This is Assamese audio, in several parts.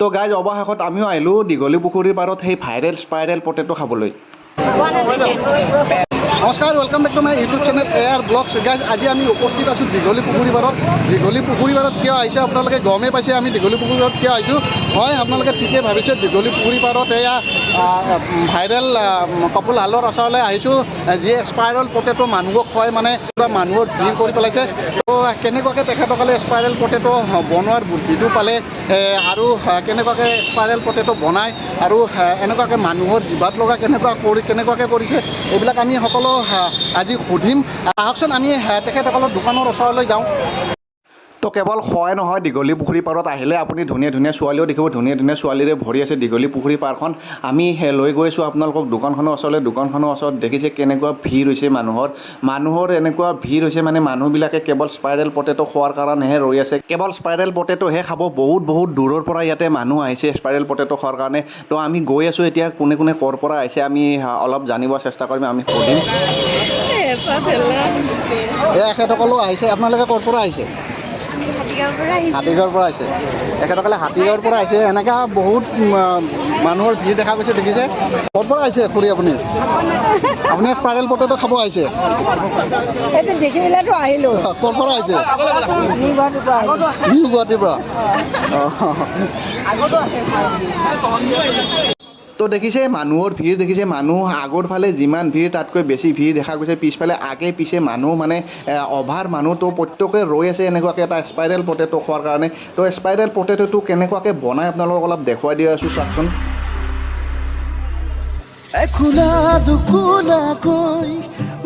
তো গাইজ অৱশেষত আমিও আহিলোঁ দীঘলী পুখুৰীৰ পাৰত সেই ভাইৰেল স্পাইৰেল পটেটো খাবলৈ। নমস্কাৰ, welcome back to my YouTube channel Air Blogs. Guys আজি আমি উপস্থিত আছোঁ দীঘলী পুখুৰী পাৰত। দীঘলী পুখুৰী পাৰত কিয় আহিছে আপোনালোকে গমেই পাইছে আমি দীঘলী পুখুৰী পাৰত কিয় আহিছোঁ। হয়, আপোনালোকে ঠিকেই ভাবিছে, দীঘলী পুখুৰী পাৰত এয়া ভাইৰেল কপুল হালৰ ওচৰলৈ আহিছোঁ, যিয়ে স্পাইৰেল পটেটো মানুহক খুৱাই মানে মানুহৰ ভিৰ কৰি পেলাইছে। তো কেনেকুৱাকৈ তেখেতসকলে স্পাইৰেল পটেটো বনোৱাৰ বুদ্ধিটো পালে আৰু কেনেকুৱাকৈ স্পাইৰেল পটেটো বনায় আৰু এনেকুৱাকৈ মানুহৰ জিভাত লগা কেনেকুৱাকৈ কৰিছে এইবিলাক আমি সকলো আজি সুধিম। আহকচোন আমি তেখেতসকলৰ দোকানৰ ওচৰলৈ যাওঁ। তো কেৱল খোৱাই নহয়, দীঘলী পুখুৰী পাৰত আহিলে আপুনি ধুনীয়া ধুনীয়া ছোৱালীও দেখিব, ধুনীয়া ধুনীয়া ছোৱালীৰে ভৰি আছে দীঘলী পুখুৰী পাৰখন। আমি লৈ গৈছোঁ আপোনালোকক দোকানখনৰ ওচৰলৈ। দোকানখনৰ ওচৰত দেখিছে কেনেকুৱা ভিৰ হৈছে মানুহৰ এনেকুৱা ভিৰ হৈছে মানে মানুহবিলাকে কেৱল স্পাইৰেল পটেটো খোৱাৰ কাৰণেহে ৰৈ আছে, কেৱল স্পাইৰেল পটেটোহে খাব। বহুত দূৰৰ পৰা ইয়াতে মানুহ আহিছে স্পাইৰেল পটেটো খোৱাৰ কাৰণে। তো আমি গৈ আছোঁ এতিয়া, কোনে কোনে ক'ৰ পৰা আহিছে আমি অলপ জানিব চেষ্টা কৰিম, আমি সুধিম। এখেতসকলো আহিছে, আপোনালোকে ক'ৰ পৰা আহিছে? হাতীগাঁৱৰ পৰা আহিছে। এখেতসকলে হাতীগাঁৱৰ পৰা আহিছে। এনেকুৱা বহুত মানুহৰ ভিৰ দেখা গৈছে, দেখিছে। ক'ৰ পৰা আহিছে খুৰী আপুনি? আপুনি স্পাইৰেল পটেটো খাব আহিছে? দেখি পেলাইতো আহিলোঁ। ক'ৰ পৰা আহিছে? গুৱাহাটীৰ পৰা। তো দেখিছে মানুহৰ ভিৰ দেখিছে, মানুহ আগৰ ফালে যিমান ভিৰ তাতকৈ বেছি ভিৰ দেখা গৈছে। পিছফালে আগে পিছে মানুহ মানে অভাৰ মানুহ। তো প্ৰত্যেকে ৰৈ আছে এনেকুৱাকৈ এটা স্পাইৰেল পটেটো খোৱাৰ কাৰণে। তো স্পাইৰেল পটেটোটো কেনেকুৱাকৈ বনাই আপোনালোকক অলপ দেখুৱাই দি আছোঁ, চাওকচোন। এখোলা দুখোলাকৈ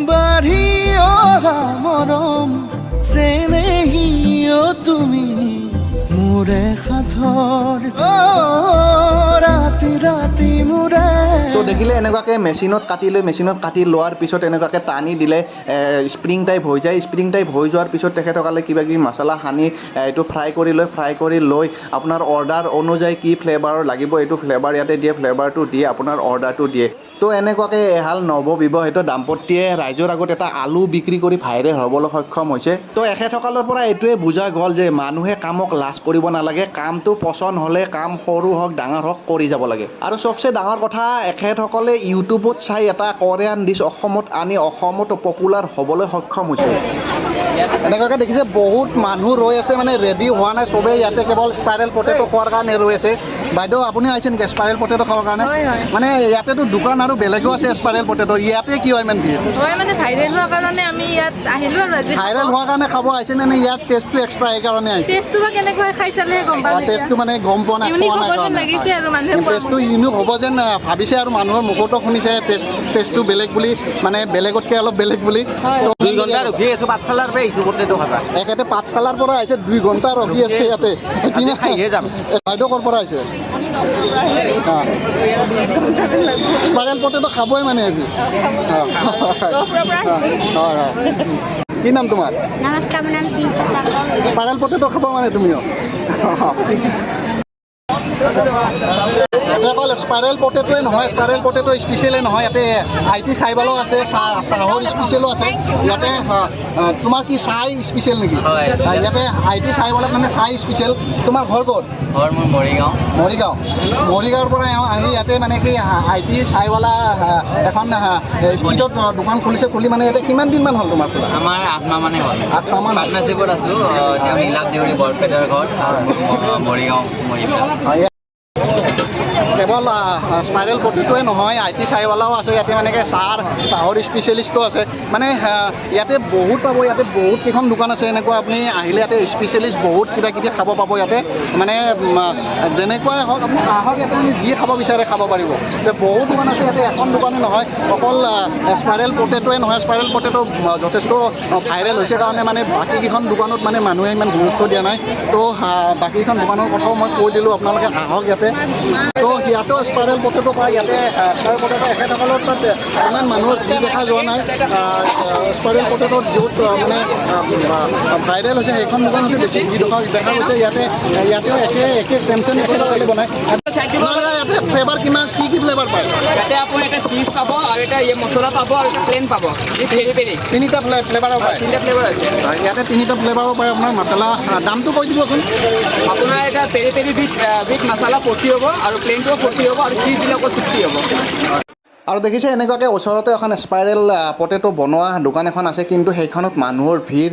বাঢ়ি অহা মৰম চেনেহিও তুমি মোৰে সাথৰ ৰাতি ৰাতি মোৰে। তো দেখিলে এনেকুৱাকৈ মেচিনত কাটি লোৱাৰ পিছত এনেকুৱাকৈ টানি দিলে স্প্ৰিং টাইপ হৈ যায়। স্প্ৰিং টাইপ হৈ যোৱাৰ পিছত তেখেতসকলে কিবা কিবি মছলা সানি এইটো ফ্ৰাই কৰি লৈ আপোনাৰ অৰ্ডাৰ অনুযায়ী কি ফ্লেভাৰ লাগিব এইটো ফ্লেভাৰ ইয়াতে দিয়ে, ফ্লেভাৰটো দিয়ে আপোনাৰ অৰ্ডাৰটো দিয়ে। তো এনেকুৱাকৈ এহাল নৱবিবাহিত দাম্পত্যে ৰাইজৰ আগত এটা আলু বিক্ৰী কৰি ভাইৰেল হ'বলৈ সক্ষম হৈছে। তো এখেতসকলৰ পৰা এইটোৱে বুজা গ'ল যে মানুহে কামক লাজ কৰিব নালাগে, কামটো পচন্দ হ'লে কাম সৰু হওক ডাঙৰ হওক কৰি যাব লাগে। আৰু চবচে ডাঙৰ কথা, এখেতসকলে ইউটিউবত চাই এটা কোৰিয়ান ডিছ অসমত আনি অসমত পপুলাৰ হ'বলৈ সক্ষম হৈছে। এনেকুৱাকৈ দেখিছে বহুত মানুহ ৰৈ আছে, মানে ৰেডি হোৱা নাই চবেই, ইয়াতে কেৱল স্পাইৰেল পটেটো খোৱাৰ কাৰণে ৰৈ আছে। বাইদেউ আপুনি আহিছে নেকি স্পাইৰেল পটেটো খাবৰ কাৰণে? মানে ইয়াতেতো দোকান আৰু বেলেগো আছে স্পাইৰেল পটেটো, ইয়াতে কি হয় ইমান ভিৰ? মানে ভাইৰেল হোৱাৰ কাৰণে আমি ইয়াত আহিলোঁ আৰু আজি। ভাইৰেল হোৱাৰ কাৰণে খাব আহিছে নে ইয়াত টেষ্টটো এক্সট্ৰা সেইকাৰণে আহিছে? টেষ্টটো বা কেনেকুৱা খাই চালেহে গম পাম। টেষ্টটো মানে গম পোৱা নাই, লাগিছে আৰু মানুহে টেষ্টটো ইউনিক হ'ব যেন ভাবিছে আৰু মানুহৰ মুখতো শুনিছে টেষ্টটো বেলেগ বুলি, মানে বেলেগতকৈ অলপ বেলেগ বুলি। 2 ঘণ্টা ৰখি আছোঁ পাঠশালাৰ পৰা আহিছোঁ পটেটো খাবা। এখেতে পাঠশালাৰ পৰা আহিছে, 2 ঘণ্টা ৰখি আছে ইয়াতে। খাইহে যাম। বাইদেউ ক'ৰ পৰা আহিছে? স্পাইৰেল পটেটো খাবই মানে আজি। হয়। কি নাম তোমাৰ? নমস্কাৰ, মোৰ নাম স্পাইৰেল পটেটো খাব মানে তুমিও? ইয়াতে অকল স্পাইৰেল পটেটোৱে নহয়, স্পাইৰেল পটেটো স্পেচিয়েলে নহয়, ইয়াতে IT চাইবালো আছে, চাহৰ স্পেচিয়েলো আছে। ইয়াতে তোমাৰ কি চাই স্পেচিয়েল নেকি? ইয়াতে IT চাইবালত মানে চাই স্পেচিয়েল। তোমাৰ ঘৰ ক'ত? ঘৰ মোৰ মৰিগাঁৱৰ পৰা আহি ইয়াতে মানে কি IT চাইবালা এখন ষ্ট্ৰীটত দোকান খুলি মানে ইয়াতে কিমান দিনমান হ'ল তোমাৰ খোলা? আমাৰ 8 মাহ মানে হ'ল। 8 মাহমান পাৰ্টনাৰশ্বিপত আছোঁ। এতিয়া নীলাভ দেউৰী বৰপেটাৰ ঘৰ, মৰিগাঁও। কেৱল স্পাইৰেল পটেটোৱে নহয়, IT চাইবালাও আছে ইয়াতে, মানে কি চাহৰ স্পেচিয়েলিষ্টো আছে। মানে ইয়াতে বহুত পাব, ইয়াতে বহুত কেইখন দোকান আছে এনেকুৱা। আপুনি আহিলে ইয়াতে স্পেচিয়েলিষ্ট বহুত কিবা কিবি খাব পাব ইয়াতে, মানে যেনেকুৱাই হওক আপুনি আহক, ইয়াতে আপুনি যি খাব বিচাৰে খাব পাৰিব। বহুত দোকান আছে ইয়াতে, এখন দোকানে নহয়। অকল স্পাইৰেল পটেটোৱে নহয়, স্পাইৰেল পটেটো যথেষ্ট ভাইৰেল হৈছে কাৰণে মানে বাকীকেইখন দোকানত মানে মানুহে ইমান গুৰুত্ব দিয়া নাই। তো বাকীকেইখন দোকানৰ কথাও মই কৈ দিলোঁ, আপোনালোকে আহক ইয়াতে। তো ইয়াতেও স্পাইৰেল পটেটো পায়। ইয়াতে স্পাইৰেল পটেটো এখেতসকলৰ তাত ইমান মানুহৰ ভিৰ দেখা যোৱা নাই। স্পাইৰেল পটেটো য'ত মানে ভাইৰেল হৈছে সেইখন দোকানতে বেছি ভিৰ দেখা গৈছে। ইয়াতেও একে চেম এখেতসকলে বনায়। চাই দিব আপোনালোকৰ ইয়াতে ফ্লেভাৰ কিমান কি ফ্লেভাৰ পায় ইয়াতে আপুনি এটা চিজ পাব আৰু এটা মছলা পাব আৰু এটা প্লেন পাব পেৰি পেৰি তিনিটা ফ্লেভাৰো পায় তিনিটা ফ্লেভাৰ আছে ইয়াতে তিনিটা ফ্লেভাৰো পায় আপোনাৰ মছলা দামটো কৈ দিবচোন আপোনাৰ এটা পেৰি পেৰি বিথ মছলা 40 হ'ব আৰু প্লেনটোও 40 হ'ব আৰু চিজ দিলে আকৌ 60 হ'ব আৰু দেখিছে এনেকুৱাকৈ ওচৰতে এখন স্পাইৰেল পটেটো বনোৱা দোকান এখন আছে কিন্তু সেইখনত মানুহৰ ভিৰ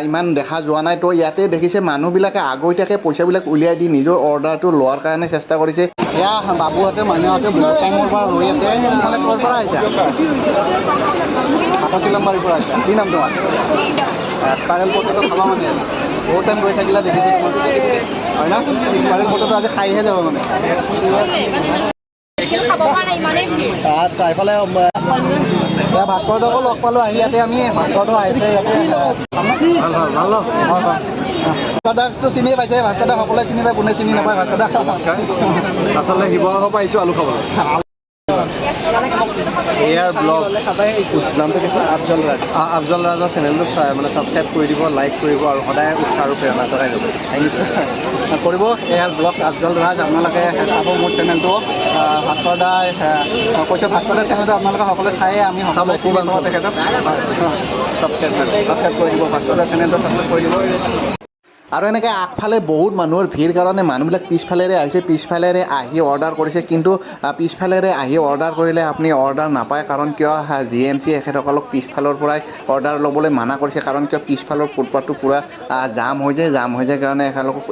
ইমান দেখা যোৱা নাই তো ইয়াতে দেখিছে মানুহবিলাকে আগতীয়াকৈ পইচাবিলাক উলিয়াই দি নিজৰ অৰ্ডাৰটো লোৱাৰ কাৰণে চেষ্টা কৰিছে এয়া বাবুহঁতে মানুহহঁতে বহুত টাইমৰ পৰা ৰৈ আছে মানে ক'ৰ পৰা আহিছা চিলম্বাৰীৰ পৰা আহিছা কি নাম তোমাৰ স্পাইৰেল পটেটো খাবা মানে বহুত টাইম ৰৈ থাকিলে দেখিছে হয় না স্পাইৰেল পটেটো আজি খাইহে যাব মানে আচ্ছা এইফালে ভাস্কৰদকো লগ পালোঁ আহি ইয়াতে আমি ভাস্কৰদক আহিছে ইয়াতে ভাল ভাস্কৰদাকটো চিনি পাইছে ভাস্কৰদাক সকলোৱে চিনি পায় কোনে চিনি নাপায় ভাস্কৰদাক নমস্কাৰ আচলতে শিৱসাগৰৰ পৰা আহিছোঁ আলু খাবলৈ এয়াৰ ব্লগ নামটো কি আফজল ৰাজ আফজল ৰাজৰ চেনেলটো মানে ছাবস্ক্ৰাইব কৰি দিব লাইক কৰিব আৰু সদায় উৎসাহ আৰু প্ৰেৰণা জনাই যাব কৰিব এয়াৰ ব্লগ আফজল ৰাজ আপোনালোকে চাব মোৰ চেনেলটো ভাস্কৰ দাই কৈছে ভাস্কৰ দাৰ চেনেলটো আপোনালোকে সকলোৱে চায়ে আমি সকলোৱে চিনি পাওঁ তেখেতক ছাবস্ক্ৰাইব কৰি দিব ভাস্কৰ দাৰ চেনেলটো ছাবস্ক্ৰাইব কৰি দিব আৰু এনেকৈ আগফালে বহুত মানুহৰ ভিৰ কাৰণে মানুহবিলাক পিছফালেৰে আহিছে পিছফালেৰে আহি অৰ্ডাৰ কৰিছে কিন্তু পিছফালেৰে আহি অৰ্ডাৰ কৰিলে আপুনি অৰ্ডাৰ নাপায় কাৰণ কিয় GMC এখেতসকলক পিছফালৰ পৰাই অৰ্ডাৰ ল'বলৈ মানা কৰিছে কাৰণ কিয় পিছফালৰ ফুটপাথটো পূৰা জাম হৈ যায় কাৰণে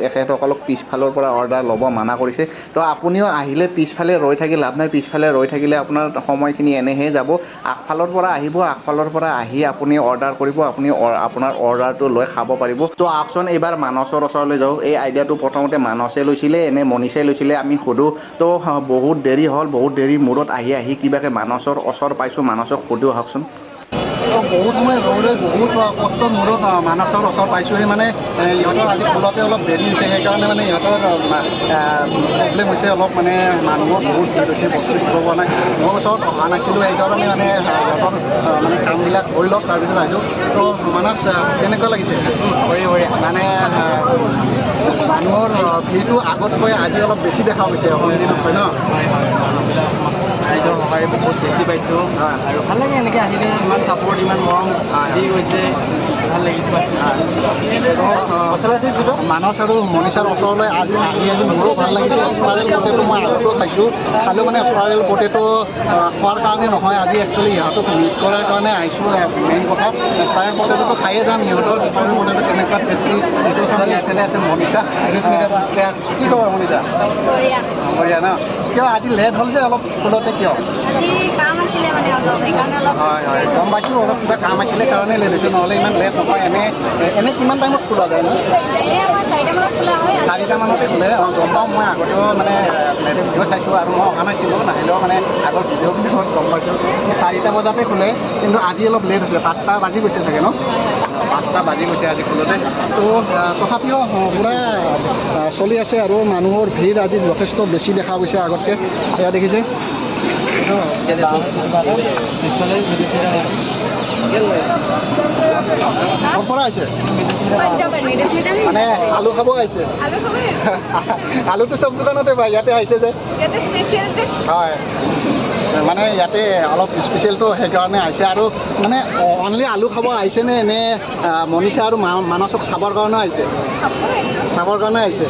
এখেতসকলক পিছফালৰ পৰা অৰ্ডাৰ ল'ব মানা কৰিছে তো আপুনিও আহিলে পিছফালে ৰৈ থাকি লাভ নাই পিছফালে ৰৈ থাকিলে আপোনাৰ সময়খিনি এনেহে যাব আগফালৰ পৰা আহিব আগফালৰ পৰা আহি আপুনি অৰ্ডাৰ কৰিব আপুনি আপোনাৰ অৰ্ডাৰটো লৈ খাব পাৰিব তো আহকচোন এইবাৰ মানসৰ ওচৰলৈ যাওঁ এই আইডিয়াটো প্ৰথমতে মানসে লৈছিলে এনে মনীষে লৈছিলে আমি সোধোঁ তো বহুত দেৰি হ'ল বহুত দেৰি মূৰত আহি কিবাকৈ মানসৰ ওচৰ পাইছোঁ মানসক সোধোঁ আহকচোন বহুত সময় ৰৈ বহুত কষ্টৰ মূৰত মানসৰ ওচৰ পাইছোঁহি মানে ইহঁতৰ আজি ফুলতে অলপ দেৰি হৈছে সেইকাৰণে মানে ইহঁতৰ প্ৰব্লেম হৈছে অলপ মানে মানুহৰ বহুত ভিৰ হৈছে বস্তু দিব পৰা নাই মোৰ ওচৰত অহা নাছিলোঁ সেইকাৰণে মানে সিহঁতৰ মানে কামবিলাক হৈ লওক তাৰপিছত আহিছোঁ তো মানস কেনেকুৱা লাগিছে মানে মানুহৰ ভিৰটো আগতকৈ আজি অলপ বেছি দেখা গৈছে অসমীয়া দিনত হয় ন ৰাইজৰ সহায় বহুত বেছি পাইছোঁ আৰু ভাল লাগে এনেকৈ আহিলে ইমান চাপৰ্ট ইমান মৰম দি গৈছে ভাল লাগিছে মানস আৰু মনীষাৰ ওচৰলৈ আজি মোৰো ভাল লাগিছে স্পাইৰেল পটেটো মই আগতেও খাইছোঁ খালেও মানে স্পাইৰেল পটেটো খোৱাৰ কাৰণে নহয় আজি একচুৱেলি ইহঁতক মিট কৰাৰ কাৰণে আহিছোঁ মেইন কথা স্পাইৰেল পটেটোটো খায়ে যাম ইহঁতৰ স্পাইৰেল পটেটো কেনেকুৱা টেষ্টি এইটো চাবলৈ এইফালে আছে মনীষা কি খবৰ মনীষা বঢ়িয়া ন কিয় আজি লেট হ'ল যে অলপ ফুলতে কিয় হয় হয় গম পাইছোঁ অলপ কিবা কাম আছিলে কাৰণে লেট হৈছে নহ'লে ইমান লেট নহয় এনে কিমান টাইমত খোলা যায় ন 4টা মানতে খোলে গম পাওঁ মই আগতেও মানে ভিডিঅ' চাইছোঁ আৰু মই অহা নাছিলোঁ নাহিলেও মানে আগৰ ভিডিঅ'বিলাকত গম পাইছোঁ 4টা বজাতে খোলে কিন্তু আজি অলপ লেট হৈছে 5টা বাজি গৈছে চাগে ন 5টা বাজি গৈছে আজি খোলোতে তো তথাপিও পূৰা চলি আছে আৰু মানুহৰ ভিৰ আজি যথেষ্ট বেছি দেখা গৈছে আগতকৈ এয়া দেখিছে ক'ৰ পৰা আহিছে মানে আলু খাব আহিছে আলুটো চব দোকানতে পায় ইয়াতে আহিছে যে হয় মানে ইয়াতে অলপ স্পেচিয়েলটো সেইকাৰণে আহিছে আৰু মানে অনলি আলু খাব আহিছেনে নে মনীষা আৰু মানসক চাবৰ কাৰণে আহিছে চাবৰ কাৰণে আহিছে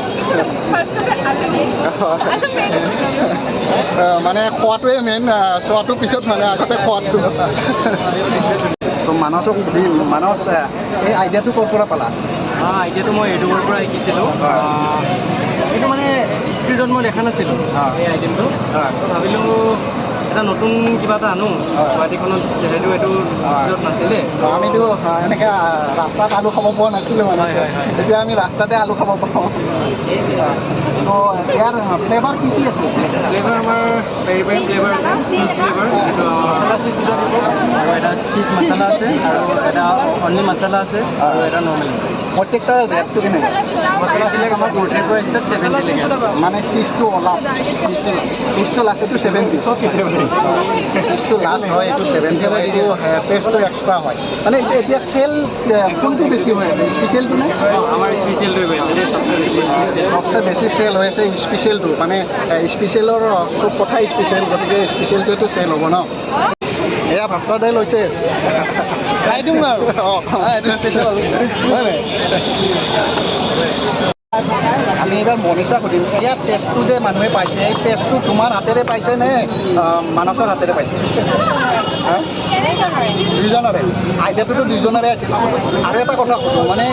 মানে খোৱাটোৱে মেইন চোৱাটো পিছত মানে আগতে খোৱাটো তো মানসক সুধিম মানস এই আইডিয়াটো ক'ৰ পৰা পালা আইডিয়াটো মই ইউটিউবৰ পৰা শিকিছিলোঁ এইটো মানে স্ক্ৰীণত মই দেখা নাছিলোঁ এই আইটেমটো ভাবিলোঁ এটা নতুন কিবা এটা আনো গুৱাহাটীখনত যিহেতু এইটো নাছিলে আমিতো এনেকৈ ৰাস্তাত আলু খাব পৰা নাছিলোঁ মানে এতিয়া আমি ৰাস্তাতে আলু খাব পাৰোঁ তো ইয়াৰ ফ্লেভাৰ কি কি আছে ফ্লেভাৰ আমাৰ পেৰি পেৰি ফ্লেভাৰ আছে চীজ ফ্লেভাৰ এইটো মছলা চীজ আৰু এটা চীজ মছলা আছে আৰু এটা অনলি মছলা আছে আৰু এটা নৰ্মেল আছে প্ৰত্যেকটা ৰেটটো কেনেকৈ মছলাবিলাক আমাৰ 40 পৰা ষ্টাৰ্ট 70 লৈকে মানে চিজটো লাষ্ট চিজটো লাষ্ট এইটো 70 পঁচিছটো লাষ্ট হয়, এইটো 70 হয়, এইটো টেষ্টটো এক্সট্ৰা হয়। মানে এতিয়া চেল কোনটো বেছি হৈ আছে, স্পেচিয়েলটো নে? আমাৰ স্পেচিয়েলটোৱে গৈ আছে সবচে বেছি চেল হৈ আছে স্পেচিয়েলটো, মানে স্পেচিয়েলৰ চব কথা স্পেচিয়েল, গতিকে স্পেচিয়েলটোৱেতো চেল হ'ব ন। এয়া ভাস্কৰ দাই লৈছে, খাই দিওঁ আৰু অঁ এইটো স্পেচিয়েল হয় নাই? আমি এইবাৰ মনিষাক সুধিম, ইয়াৰ টেষ্টটো যে মানুহে পাইছে, এই টেষ্টটো তোমাৰ হাতেৰে পাইছে নে মানসৰ হাতেৰে পাইছে? হা? দুইজনৰে আইডিয়াটোতো দুইজনৰে আছিল। আৰু এটা কথা সুধোঁ, মানে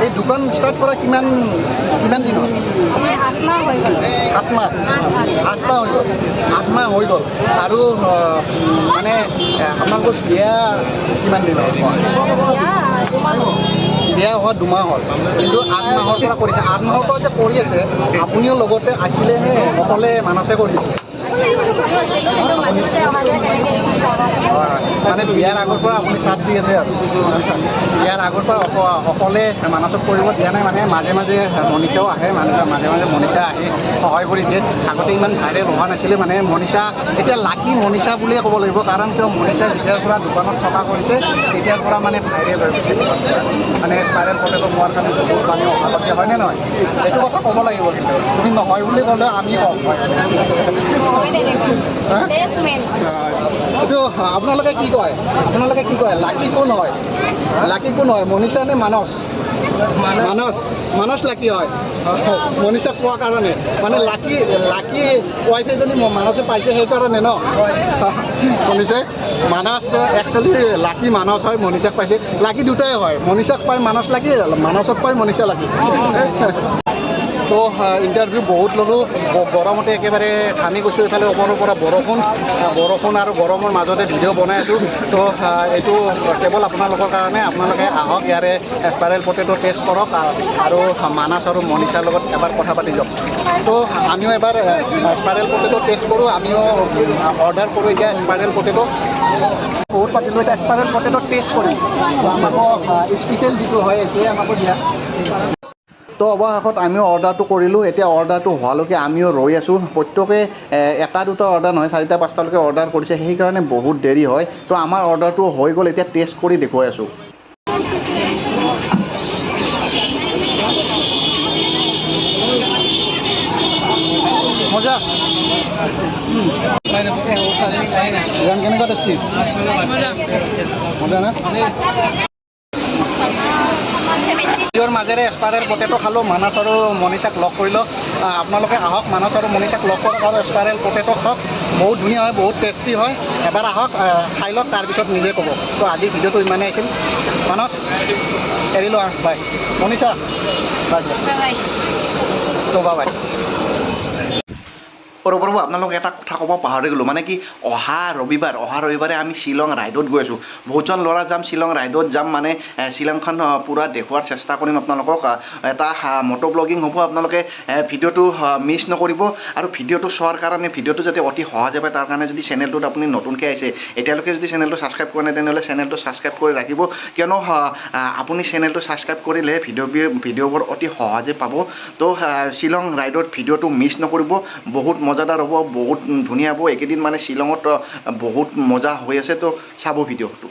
এই দোকান ষ্টাৰ্ট কৰা কিমান দিন হ'ল? 8 মাহ হৈ গ'ল। 8 মাহ হৈ গ'ল। আৰু মানে আপোনালোকৰ বিয়া কিমান দিন হ'ল? বিয়া হোৱা 2 মাহ হ'ল, কিন্তু 8 মাহৰ পৰা কৰিছে। 8 মাহৰ পৰা যে কৰি আছে, আপুনিও লগতে আছিলে নে অকলে মানসে কৰিছে? মানে বিয়াৰ আগৰ পৰা আপুনি চাথ দি আছে আৰু বিয়াৰ আগৰ পৰা অকলে মানসক কৰিব দিয়া নাই, মানে মাজে মাজে মনিষাও আহে, মাজে মাজে মনিষা আহি সহায় কৰি দিয়ে। আগতে ইমান ভাইৰেল হোৱা নাছিলে, মানে মনিষা এতিয়া লাকি মনিষা বুলিয়ে ক'ব লাগিব, কাৰণ তেওঁ মনিষা যেতিয়াৰ পৰা দোকানত থকা কৰিছে তেতিয়াৰ পৰা মানে ভাইৰেল হৈ গৈছে। মানে স্পাইৰেল পটেটো হোৱাৰ কাৰণে বহুত মানে অভাৱতীয় হয়নে নহয়? এইটো কথা ক'ব লাগিব, কিন্তু তুমি নহয় বুলি ক'লে আমি কম হয়। এইটো আপোনালোকে কি কয়? লাকি কোন হয়? মনিষা নে মানস? মানস লাকি হয়। মনিষাক কোৱা কাৰণে মানে লাকি ৱাইফ এজনী মানসে পাইছে সেইকাৰণে ন? শুনিছে, মানস একচুৱেলি লাকি মানস হয়, মনিষাক পাইছে। লাকি দুটাই হয়, মনিষাক পাই মানস লাকি, মানসক পাই মনিষা লাকি। তো ইণ্টাৰভিউ বহুত ল'লোঁ, গৰমতে একেবাৰে ঘামি গৈছোঁ। এইফালে ওপৰৰ পৰা বৰষুণ আৰু গৰমৰ মাজতে ভিডিঅ' বনাই আছোঁ। তো এইটো কেৱল আপোনালোকৰ কাৰণে। আপোনালোকে আহক, ইয়াৰে স্পাইৰেল পটেটো টেষ্ট কৰক আৰু মানস আৰু মনিষাৰ লগত এবাৰ কথা পাতি যাওক। তো আমিও এবাৰ স্পাইৰেল পটেটো টেষ্ট কৰোঁ, আমিও অৰ্ডাৰ কৰোঁ এতিয়া স্পাইৰেল পটেটো। বহুত পাতিলোঁ, এতিয়া স্পাইৰেল পটেটো টেষ্ট কৰিম। আমাকো স্পেচিয়েল যিটো হয় এইটোৱে আমাকো দিয়া। তো অৱশেষত আমিও অৰ্ডাৰটো কৰিলোঁ। এতিয়া অৰ্ডাৰটো হোৱালৈকে আমিও ৰৈ আছোঁ। প্ৰত্যেকে 1-2টা অৰ্ডাৰ নহয়, 4-5টালৈকে অৰ্ডাৰ কৰিছে, সেইকাৰণে বহুত দেৰি হয়। তো আমাৰ অৰ্ডাৰটো হৈ গ'ল, এতিয়া টেষ্ট কৰি দেখুৱাই আছোঁ। মজা কেনেকুৱা টেষ্টি? মজা না? ভিডিঅ'ৰ মাজেৰে স্পাইৰেল পটেটো খালোঁ, মানস আৰু মনিষাক লগ কৰিলোঁ। আপোনালোকে আহক, মানস আৰু মনিষাক লগ কৰক আৰু স্পাইৰেল পটেটো খাওক। বহুত ধুনীয়া হয়, বহুত টেষ্টি হয়। এবাৰ আহক, খাই লওক, তাৰপিছত নিজে ক'ব। তো আজিৰ ভিডিঅ'টো ইমানেই আছিল। মানস এৰিলোঁ, বাই। মনিষা বাই। তো বাই। ৰ'ব, আপোনালোক এটা কথা ক'ব পাহৰি গ'লোঁ, মানে কি অহা ৰবিবাৰে আমি শ্বিলং ৰাইডত গৈ আছোঁ। বহুতজন ল'ৰা যাম, শ্বিলং ৰাইডত যাম, মানে শ্বিলংখন পূৰা দেখুওৱাৰ চেষ্টা কৰিম আপোনালোকক। এটা মটো ব্লগিং হ'ব, আপোনালোকে ভিডিঅ'টো মিছ নকৰিব। আৰু ভিডিঅ'টো চোৱাৰ কাৰণে, ভিডিঅ'টো যাতে অতি সহজে পায়, তাৰ কাৰণে যদি চেনেলটোত আপুনি নতুনকৈ আহিছে, এতিয়ালৈকে যদি চেনেলটো ছাবস্ক্ৰাইব কৰা নাই, তেনেহ'লে চেনেলটো ছাবস্ক্ৰাইব কৰি ৰাখিব। কিয়নো আপুনি চেনেলটো ছাবস্ক্ৰাইব কৰিলেহে ভিডিঅ'বোৰ অতি সহজে পাব। তো শ্বিলং ৰাইডৰ ভিডিঅ'টো মিছ নকৰিব, বহুত মজাদাৰ হ'ব, বহুত ধুনীয়া হ'ব। এইকেইদিন মানে শ্বিলঙত বহুত মজা হৈ আছে, তো চাব ভিডিঅ'টো।